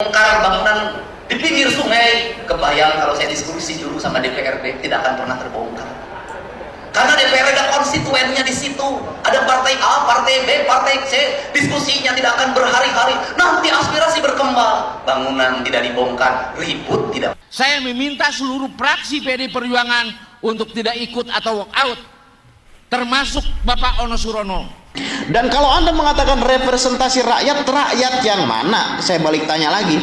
Bongkar bangunan di pinggir sungai, kebayang kalau saya diskusi dulu sama DPRD, tidak akan pernah terbongkar. Karena DPRD ada konstituennya di situ, ada partai A, partai B, partai C, diskusinya tidak akan berhari-hari. Nanti aspirasi berkembang, bangunan tidak dibongkar, ribut tidak. Saya meminta seluruh fraksi PD Perjuangan untuk tidak ikut atau walk out, termasuk Bapak Ono Surono. Dan kalau Anda mengatakan representasi rakyat, rakyat yang mana? Saya balik tanya lagi.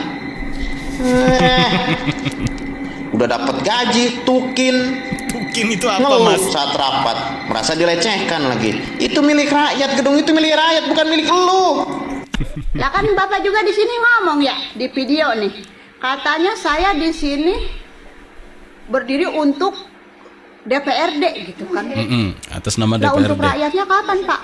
Udah dapat gaji, tukin itu apa, ngeluh Mas? saat rapat, merasa dilecehkan lagi. Itu milik rakyat, gedung itu milik rakyat, bukan milik lu. Lah kan Bapak juga di sini ngomong ya di video nih. Katanya saya di sini berdiri untuk DPRD gitu kan. Atas nama Lah DPRD. untuk rakyatnya kapan, Pak?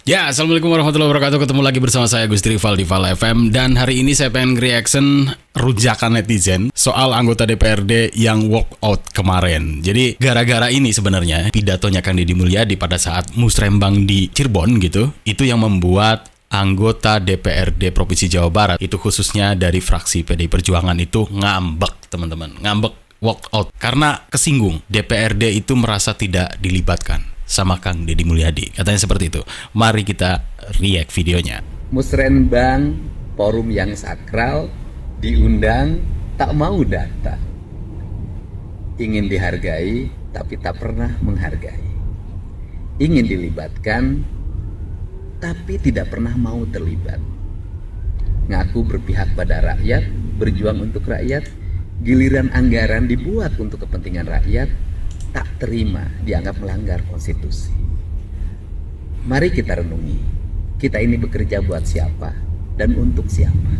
Ya, assalamualaikum warahmatullahi wabarakatuh. Ketemu lagi bersama saya Gusti Rival di Val FM. Dan hari ini saya pengen reaction rujakan netizen soal anggota DPRD yang walk out kemarin. Jadi gara-gara ini sebenarnya pidatonya Kang Deddy Mulyadi pada saat musrembang di Cirebon gitu, itu yang membuat anggota DPRD Provinsi Jawa Barat, itu khususnya dari fraksi PDI Perjuangan itu ngambek, teman-teman. Ngambek, walk out karena kesinggung DPRD itu merasa tidak dilibatkan sama Kang Deddy Mulyadi. Katanya seperti itu. Mari kita react videonya. Musrenbang, forum yang sakral, diundang, tak mau datang. Ingin dihargai, tapi tak pernah menghargai. Ingin dilibatkan, tapi tidak pernah mau terlibat. Ngaku berpihak pada rakyat, berjuang untuk rakyat, giliran anggaran dibuat untuk kepentingan rakyat, tak terima, dianggap melanggar konstitusi. Mari kita renungi, kita ini bekerja buat siapa dan untuk siapa.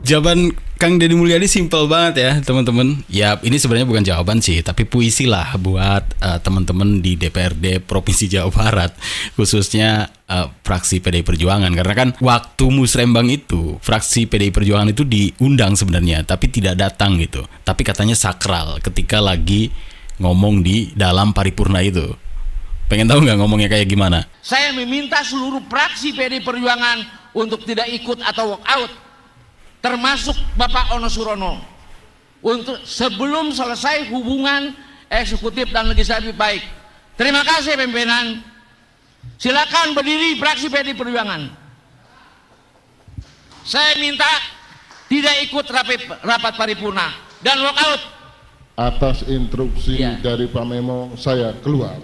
Jawaban Kang Deddy Mulyadi simpel banget ya, teman-teman. Ya, ini sebenarnya bukan jawaban sih, tapi puisi lah buat teman-teman di DPRD Provinsi Jawa Barat, khususnya fraksi PDI Perjuangan. Karena kan waktu musrembang itu, fraksi PDI Perjuangan itu diundang sebenarnya, tapi tidak datang gitu. Tapi katanya sakral ketika lagi ngomong di dalam paripurna itu. Pengen tahu nggak ngomongnya kayak gimana? Saya meminta seluruh fraksi PD Perjuangan untuk tidak ikut atau walk out, termasuk Bapak Ono Surono, untuk sebelum selesai hubungan eksekutif dan legislatif baik. Terima kasih pimpinan. Silakan berdiri fraksi PD Perjuangan. Saya minta tidak ikut rapat paripurna dan walk out. Atas instruksi dari Pak Memo, saya keluar.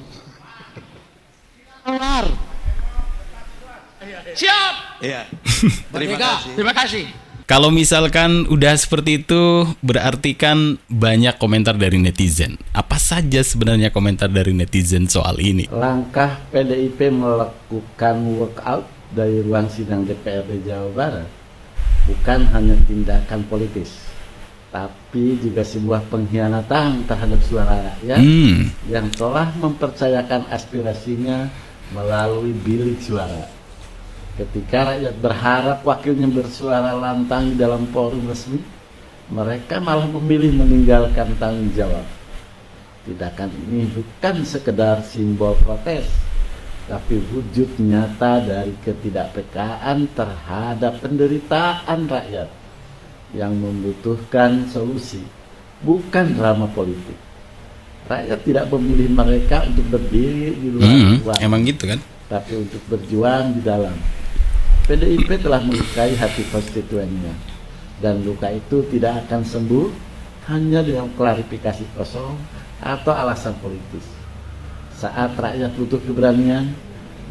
Keluar. Siap. Iya. Terima kasih. Kalau misalkan udah seperti itu, berarti kan banyak komentar dari netizen. Apa saja sebenarnya komentar dari netizen soal ini? Langkah PDIP melakukan walkout dari ruang sidang DPRD Jawa Barat bukan hanya tindakan politis, tapi juga sebuah pengkhianatan terhadap suara rakyat yang telah mempercayakan aspirasinya melalui bilik suara. Ketika rakyat berharap wakilnya bersuara lantang di dalam forum resmi, mereka malah memilih meninggalkan tanggung jawab. Tindakan ini bukan sekedar simbol protes, tapi wujud nyata dari ketidakpekaan terhadap penderitaan rakyat yang membutuhkan solusi, bukan drama politik. Rakyat tidak memilih mereka untuk berdiri di luar ruang, emang gitu kan? tapi untuk berjuang di dalam. PDIP telah melukai hati konstituennya, dan luka itu tidak akan sembuh hanya dengan klarifikasi kosong atau alasan politis. Saat rakyat butuh keberanian,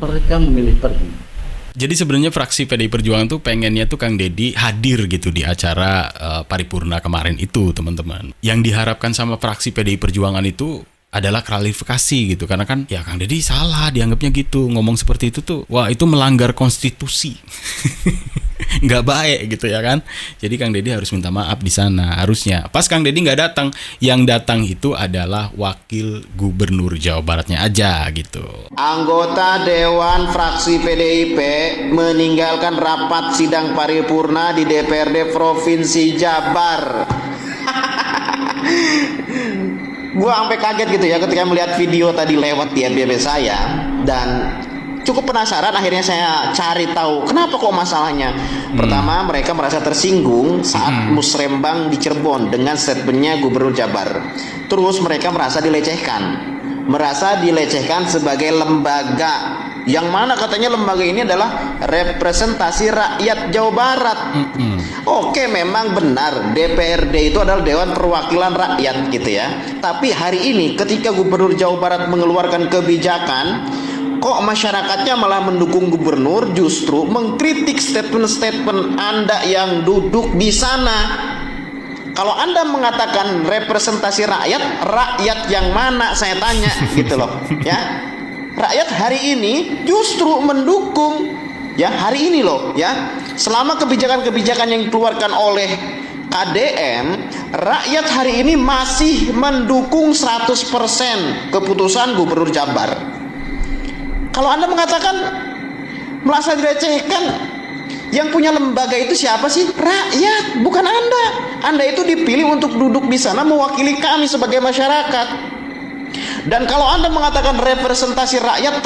mereka memilih pergi. Jadi sebenarnya fraksi PDI Perjuangan tuh pengennya tuh Kang Deddy hadir gitu di acara paripurna kemarin itu, teman-teman. Yang diharapkan sama fraksi PDI Perjuangan itu adalah klarifikasi gitu, karena kan ya Kang Deddy salah dianggapnya gitu, ngomong seperti itu tuh, wah itu melanggar konstitusi. Nggak baik gitu ya kan. Jadi Kang Deddy harus minta maaf di sana harusnya. Pas Kang Deddy nggak datang, yang datang itu adalah wakil gubernur Jawa Baratnya aja gitu. Anggota Dewan Fraksi PDIP meninggalkan rapat sidang paripurna di DPRD Provinsi Jabar. Gua sampai kaget gitu ya ketika melihat video tadi lewat di FYP saya, dan cukup penasaran, akhirnya saya cari tahu kenapa kok masalahnya. Pertama, mereka merasa tersinggung saat musrembang di Cirebon dengan statementnya Gubernur Jabar. Terus mereka merasa dilecehkan sebagai lembaga, yang mana katanya lembaga ini adalah representasi rakyat Jawa Barat. Oke, memang benar DPRD itu adalah Dewan Perwakilan Rakyat gitu ya. Tapi hari ini ketika Gubernur Jawa Barat mengeluarkan kebijakan, kok masyarakatnya malah mendukung gubernur, justru mengkritik statement-statement Anda yang duduk di sana. Kalau Anda mengatakan representasi rakyat yang mana saya tanya gitu loh ya. Rakyat hari ini justru mendukung ya, hari ini loh ya. Selama kebijakan-kebijakan yang dikeluarkan oleh KDM, rakyat hari ini masih mendukung 100% keputusan Gubernur Jabar. Kalau Anda mengatakan merasa dilecehkan, yang punya lembaga itu siapa sih? Rakyat, bukan Anda. Anda itu dipilih untuk duduk di sana mewakili kami sebagai masyarakat. Dan kalau Anda mengatakan representasi rakyat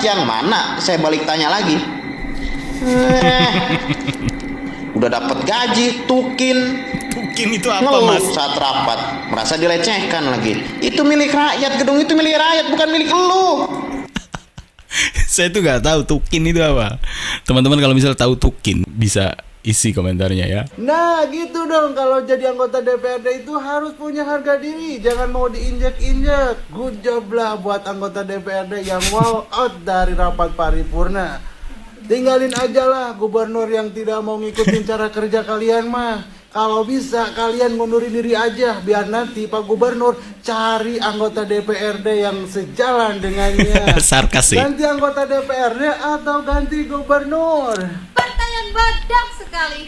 yang mana? Saya balik tanya lagi. Udah dapat gaji, tukin itu apa, ngeluh Mas? saat rapat, merasa dilecehkan lagi. Itu milik rakyat, gedung itu milik rakyat, bukan milik lu. Saya tuh nggak tahu tukin itu apa. Teman-teman kalau misal tahu tukin bisa isi komentarnya ya. Nah gitu dong, kalau jadi anggota DPRD itu harus punya harga diri, jangan mau diinjek-injek. Good job lah buat anggota DPRD yang walk out dari rapat paripurna. Tinggalin aja lah gubernur yang tidak mau ngikutin cara kerja kalian mah. Kalau bisa kalian ngundurin diri aja, biar nanti Pak Gubernur cari anggota DPRD yang sejalan dengannya. Sarkas sih. Ganti anggota DPRD atau ganti gubernur. Pertanyaan badak sekali.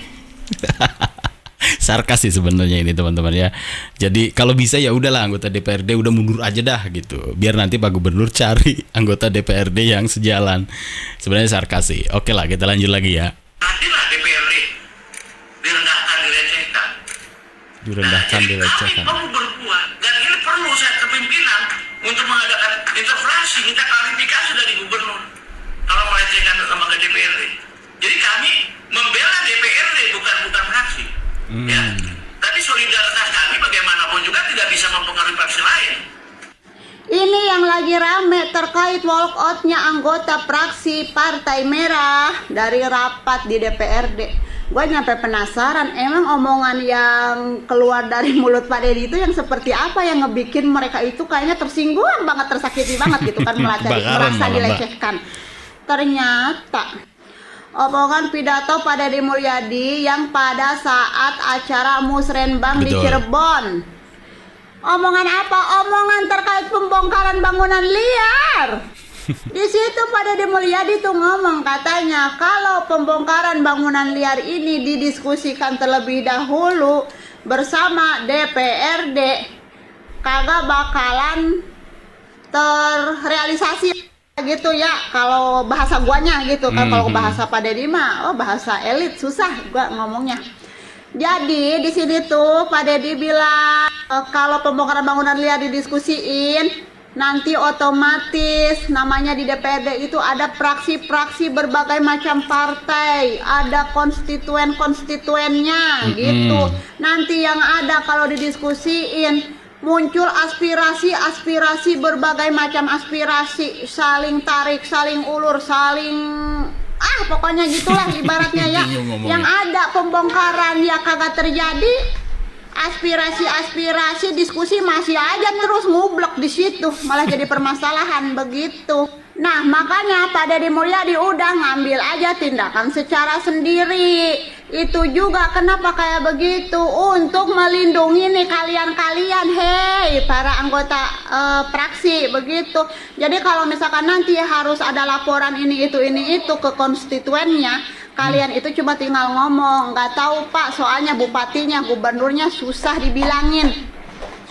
Sarkas sih sebenarnya ini teman-teman ya. Jadi kalau bisa ya udahlah anggota DPRD udah mundur aja dah gitu. Biar nanti Pak Gubernur cari anggota DPRD yang sejalan. Sebenarnya sarkas sih. Oke lah, kita lanjut lagi ya. Nantilah DPRD direndahkan, dilecehkan. Kami perlu berbuat, dan ini perlu saya kepimpinan untuk mengadakan interpelasi, minta klarifikasi dari gubernur kalau melecehkan lembaga DPRD. Jadi kami membela DPRD bukan fraksi. Ya. Tapi solidaritas kami bagaimanapun juga tidak bisa mempengaruhi fraksi lain. Ini yang lagi rame terkait walkoutnya anggota fraksi Partai Merah dari rapat di DPRD. Gue nyampe penasaran, emang omongan yang keluar dari mulut Pak Deddy itu yang seperti apa yang ngebikin mereka itu kayaknya tersinggung banget, tersakiti banget gitu kan, merasa dilecehkan. Ternyata omongan pidato Pak Deddy Mulyadi yang pada saat acara musrenbang di Cirebon. Omongan apa? Omongan terkait pembongkaran bangunan liar. Di situ Pak Deddy Mulyadi tuh ngomong, katanya kalau pembongkaran bangunan liar ini didiskusikan terlebih dahulu bersama DPRD, kagak bakalan terrealisasi gitu ya, kalau bahasa guanya gitu kan. Kalau bahasa Pak Deddy mah bahasa elit, susah gua ngomongnya. Jadi di sini tuh Pak Deddy bilang kalau pembongkaran bangunan liar didiskusiin, nanti otomatis namanya di DPRD itu ada fraksi-fraksi berbagai macam partai, ada konstituennya gitu. Nanti yang ada kalau didiskusiin muncul aspirasi berbagai macam aspirasi, saling tarik, saling ulur, saling pokoknya gitulah ibaratnya ya. Yang ada pembongkaran ya kagak terjadi, aspirasi diskusi masih aja terus ngublek di situ, malah jadi permasalahan begitu. Nah makanya Pak Deddy Mulyadi udah ngambil aja tindakan secara sendiri. Itu juga kenapa kayak begitu, untuk melindungi nih kalian hei para anggota fraksi begitu. Jadi kalau misalkan nanti harus ada laporan ini itu ke konstituennya, kalian itu cuma tinggal ngomong, nggak tahu Pak, soalnya bupatinya, gubernurnya susah dibilangin.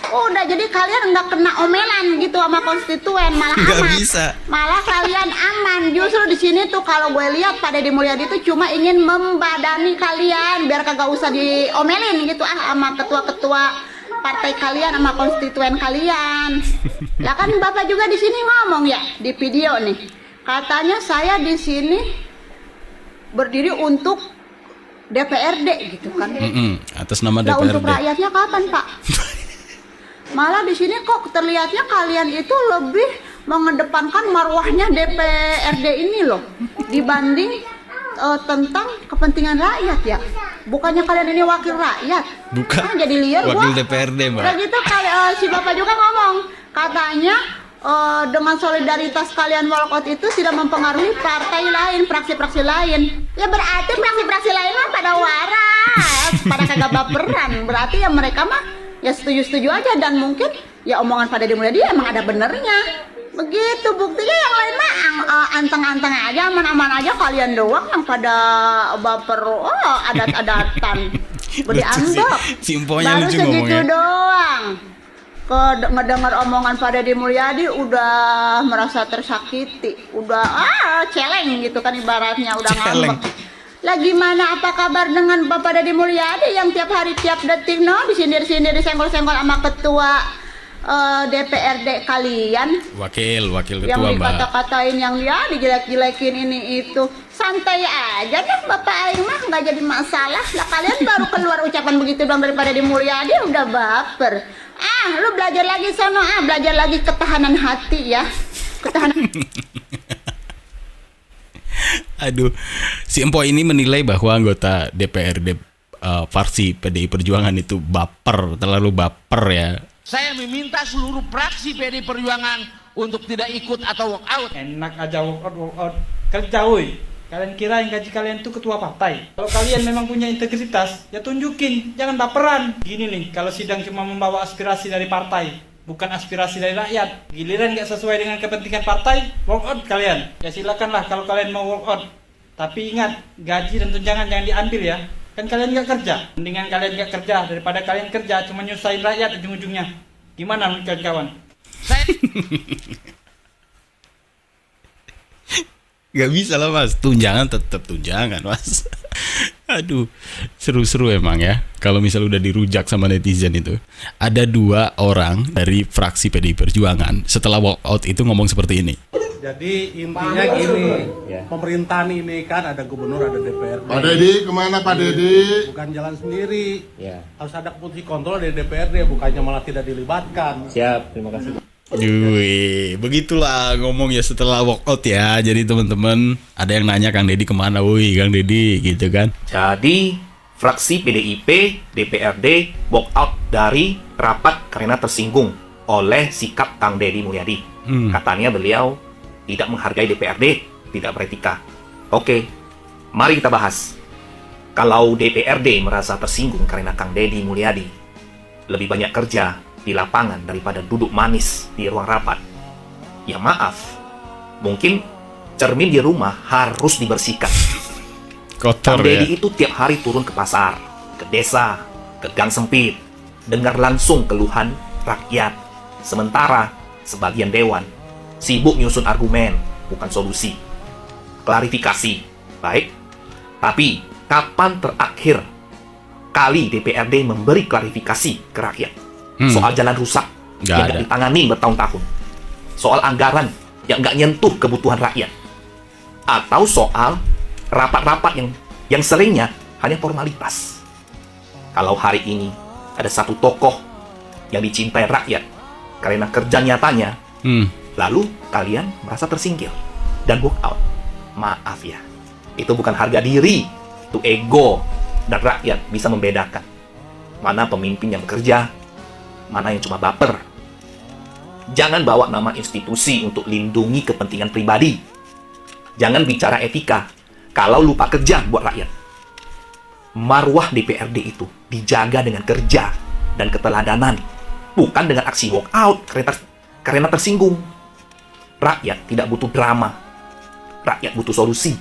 Udah, jadi kalian nggak kena omelan gitu sama konstituen, malah aman. Malah kalian aman. Justru di sini tuh kalau gue lihat Pak Deddy Mulyadi itu cuma ingin membadani kalian biar kagak usah diomelin gitu sama ketua-ketua partai kalian, sama konstituen kalian. Lah kan Bapak juga di sini ngomong ya di video nih. Katanya saya di sini berdiri untuk DPRD gitu kan. Atas nama Nah, DPRD. untuk rakyatnya kapan, Pak? Malah di sini kok terlihatnya kalian itu lebih mengedepankan marwahnya DPRD ini loh dibanding tentang kepentingan rakyat ya. Bukannya kalian ini wakil rakyat? Bukan. Jadi liar Wakil gua. DPRD, Mbak. Udah gitu si Bapak juga ngomong katanya dengan solidaritas kalian walkout itu tidak mempengaruhi partai lain, praksi-praksi lain. Ya berarti praksi-praksi lain mah pada waras, pada kagak baperan. Berarti ya mereka mah ya setuju-setuju aja, dan mungkin ya omongan pada Mulyadi emang ada benernya. Begitu buktinya, yang lain mah anteng-anteng aja, aman-aman aja, kalian doang yang pada baper, adat-adatan. Beri ambek. Si Emponya Baru lucu segitu ngomongnya. doang. Ngedengar omongan pada Mulyadi udah merasa tersakiti, udah celeng gitu kan ibaratnya, udah Celeng. ngambek. Lah gimana, apa kabar dengan Bapak Deddy Mulyadi yang tiap hari tiap detik disindir-sindir, disenggol-senggol sama ketua DPRD kalian, Wakil yang ketua, Mbak. dikata-katain, yang dia dijelek-jelekin ini itu. Santai aja deh Bapak Aing mah, nggak jadi masalah. Lah kalian baru keluar ucapan begitu dong daripada di Mulyadi udah baper. Lu belajar lagi sono, belajar lagi ketahanan hati ya. Ketahanan. Aduh, si Empo ini menilai bahwa anggota DPRD fraksi PDI Perjuangan itu baper, terlalu baper ya. Saya meminta seluruh fraksi PDI Perjuangan untuk tidak ikut atau walk out. Enak aja walk out. Kerja woi. Kalian kira yang gaji kalian tuh ketua partai. Kalau kalian memang punya integritas, ya tunjukin, jangan baperan. Gini nih, kalau sidang cuma membawa aspirasi dari partai, bukan aspirasi dari rakyat, giliran nggak sesuai dengan kepentingan partai, walk out kalian. Ya silakanlah kalau kalian mau walk out. Tapi ingat, gaji dan tunjangan jangan diambil ya. Kan kalian nggak kerja. Mendingan kalian nggak kerja daripada kalian kerja cuma nyusahin rakyat ujung-ujungnya. Gimana menurut kawan-kawan? Gak bisa lah Mas, tunjangan tetap tunjangan Mas. Aduh, seru-seru emang ya. Kalau misal udah dirujak sama netizen itu. Ada 2 orang dari fraksi PDI Perjuangan setelah walk out itu ngomong seperti ini. Jadi intinya gini, pemerintahan ini kan ada gubernur, ada DPRD. Pak Deddy, kemana Pak Deddy? Bukan jalan sendiri. Harus ada fungsi kontrol dari DPRD, bukannya malah tidak dilibatkan. Siap, terima kasih. Wih, begitulah ngomong ya setelah walk out ya. Jadi teman-teman, ada yang nanya Kang Deddy kemana? Wih, Kang Deddy gitu kan. Jadi, fraksi PDIP DPRD walk out dari rapat karena tersinggung oleh sikap Kang Deddy Mulyadi. Katanya beliau tidak menghargai DPRD, tidak beretika. Oke, mari kita bahas. Kalau DPRD merasa tersinggung karena Kang Deddy Mulyadi lebih banyak kerja di lapangan daripada duduk manis di ruang rapat, ya maaf, mungkin cermin di rumah harus dibersihkan. Kotor Kang ya. Deddy itu tiap hari turun ke pasar, ke desa, ke gang sempit, dengar langsung keluhan rakyat. Sementara sebagian dewan sibuk nyusun argumen, bukan solusi. Klarifikasi, baik. Tapi kapan terakhir kali DPRD memberi klarifikasi ke rakyat? Soal jalan rusak yang nggak ditangani bertahun-tahun, soal anggaran yang nggak nyentuh kebutuhan rakyat, atau soal rapat-rapat yang seringnya hanya formalitas. Kalau hari ini ada satu tokoh yang dicintai rakyat karena kerja nyatanya, lalu kalian merasa tersingkir dan walk out, maaf ya, itu bukan harga diri, itu ego, dan rakyat bisa membedakan mana pemimpin yang bekerja, mana yang cuma baper. Jangan bawa nama institusi untuk lindungi kepentingan pribadi. Jangan bicara etika kalau lupa kerja buat rakyat. Marwah DPRD itu dijaga dengan kerja dan keteladanan, bukan dengan aksi walk out karena tersinggung. Rakyat tidak butuh drama. Rakyat butuh solusi.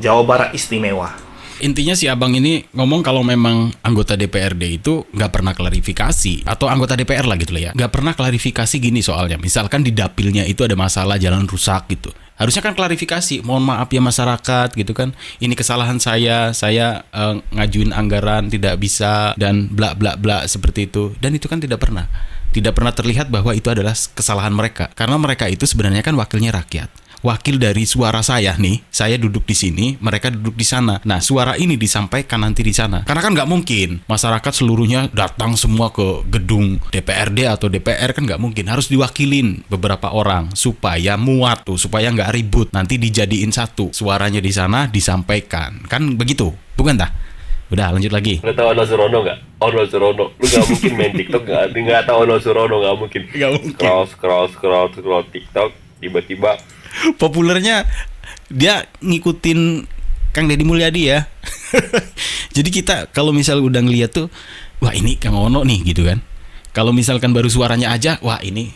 Jawa Barat istimewa. Intinya si abang ini ngomong kalau memang anggota DPRD itu nggak pernah klarifikasi, atau anggota DPR lah gitu lah ya, nggak pernah klarifikasi gini soalnya. Misalkan di dapilnya itu ada masalah jalan rusak gitu, harusnya kan klarifikasi, mohon maaf ya masyarakat gitu kan, ini kesalahan saya ngajuin anggaran tidak bisa dan bla bla bla seperti itu, dan itu kan tidak pernah. Tidak pernah terlihat bahwa itu adalah kesalahan mereka. Karena mereka itu sebenarnya kan wakilnya rakyat. Wakil dari suara saya nih, saya duduk di sini, mereka duduk di sana. Nah, suara ini disampaikan nanti di sana. Karena kan nggak mungkin masyarakat seluruhnya datang semua ke gedung DPRD atau DPR, kan nggak mungkin. Harus diwakilin beberapa orang supaya muat tuh, supaya nggak ribut. Nanti dijadiin satu, suaranya di sana disampaikan. Kan begitu, bukan tah? Udah, lanjut lagi. Lu tau Ono Surono nggak? Ono Surono, lu nggak mungkin main TikTok nggak tahu Ono Surono, nggak mungkin. Nggak mungkin. Scroll TikTok, tiba-tiba populernya dia ngikutin Kang Deddy Mulyadi ya. Jadi kita kalau misal udah ngeliat tuh, wah ini Kang Ono nih gitu kan. Kalau misalkan baru suaranya aja, wah ini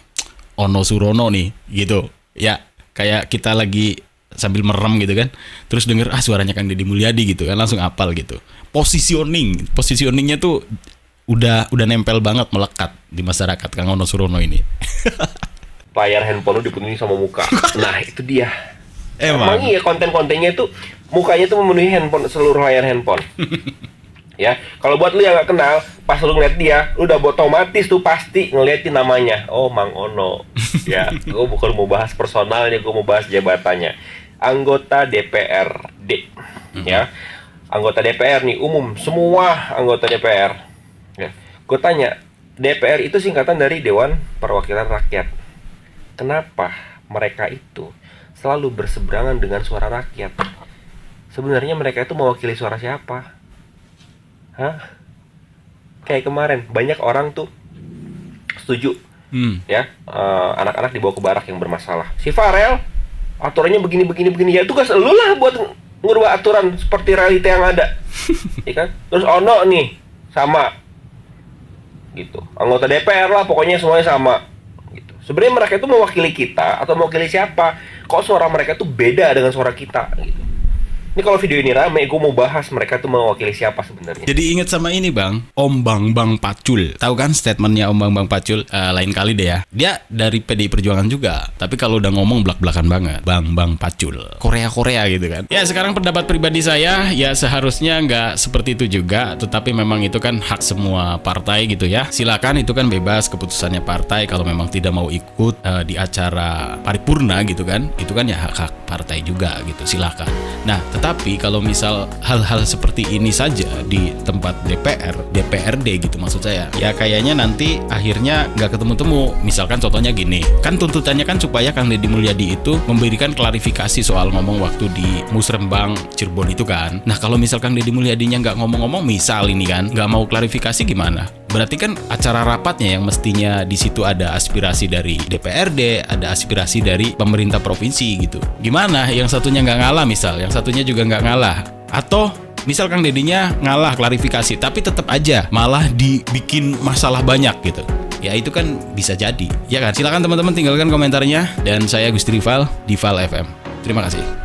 Ono Surono nih gitu. Ya kayak kita lagi sambil merem gitu kan, terus denger suaranya Kang Deddy Mulyadi gitu kan, langsung apal gitu. Positioningnya tuh udah nempel banget, melekat di masyarakat Kang Ono Surono ini. layar handphone lu dipenuhi sama muka. Nah itu dia. Emang iya, konten-kontennya itu mukanya tuh memenuhi handphone, seluruh layar handphone. Ya, kalau buat lu yang nggak kenal, pas lu ngeliat dia, lu udah otomatis tuh pasti ngeliatin namanya. Oh, Mang Ono. Ya, gue bukan mau bahas personalnya, gue mau bahas jabatannya. Anggota DPRD. Ya, anggota DPR nih umum, semua anggota DPR. Ya, gue tanya, DPR itu singkatan dari Dewan Perwakilan Rakyat. Kenapa mereka itu selalu berseberangan dengan suara rakyat? Sebenarnya mereka itu mewakili suara siapa? Hah? Kayak kemarin banyak orang tuh setuju, ya, anak-anak dibawa ke barak yang bermasalah. Si Farel aturannya begini, ya tugas elu lah buat ngubah aturan seperti realita yang ada, ya kan? Terus Ono nih sama, gitu. Anggota DPR lah, pokoknya semuanya sama. Gitu. Sebenarnya mereka itu mewakili kita atau mewakili siapa? Kok suara mereka tuh beda dengan suara kita? Gitu. Ini kalau video ini rame, gue mau bahas mereka tuh mewakili siapa sebenarnya. Jadi inget sama ini bang, Om Bang Pacul. Tahu kan statementnya Om Bang Pacul? Lain kali deh ya. Dia dari PDI Perjuangan juga. Tapi kalau udah ngomong belak-belakan banget. Bang Pacul. Korea gitu kan. Ya sekarang pendapat pribadi saya, ya seharusnya nggak seperti itu juga. Tetapi memang itu kan hak semua partai gitu ya. Silakan, itu kan bebas keputusannya partai. Kalau memang tidak mau ikut di acara paripurna gitu kan. Itu kan ya hak-hak partai juga gitu. Silakan. Nah, tapi kalau misal hal-hal seperti ini saja di tempat DPRD gitu maksud saya, ya kayaknya nanti akhirnya nggak ketemu-temu. Misalkan contohnya gini, kan tuntutannya kan supaya Kang Deddy Mulyadi itu memberikan klarifikasi soal ngomong waktu di Musrembang Cirebon itu kan. Nah kalau misal Kang Deddy Mulyadinya nggak ngomong-ngomong, misal ini kan nggak mau klarifikasi gimana? Berarti kan acara rapatnya yang mestinya di situ ada aspirasi dari DPRD, ada aspirasi dari pemerintah provinsi gitu. Gimana? Yang satunya nggak ngalah misal, yang satunya juga nggak ngalah. Atau misal Kang Dedinya ngalah klarifikasi, tapi tetap aja malah dibikin masalah banyak gitu. Ya itu kan bisa jadi. Ya kan? Silakan teman-teman tinggalkan komentarnya. Dan saya Gusti Rival di Val FM. Terima kasih.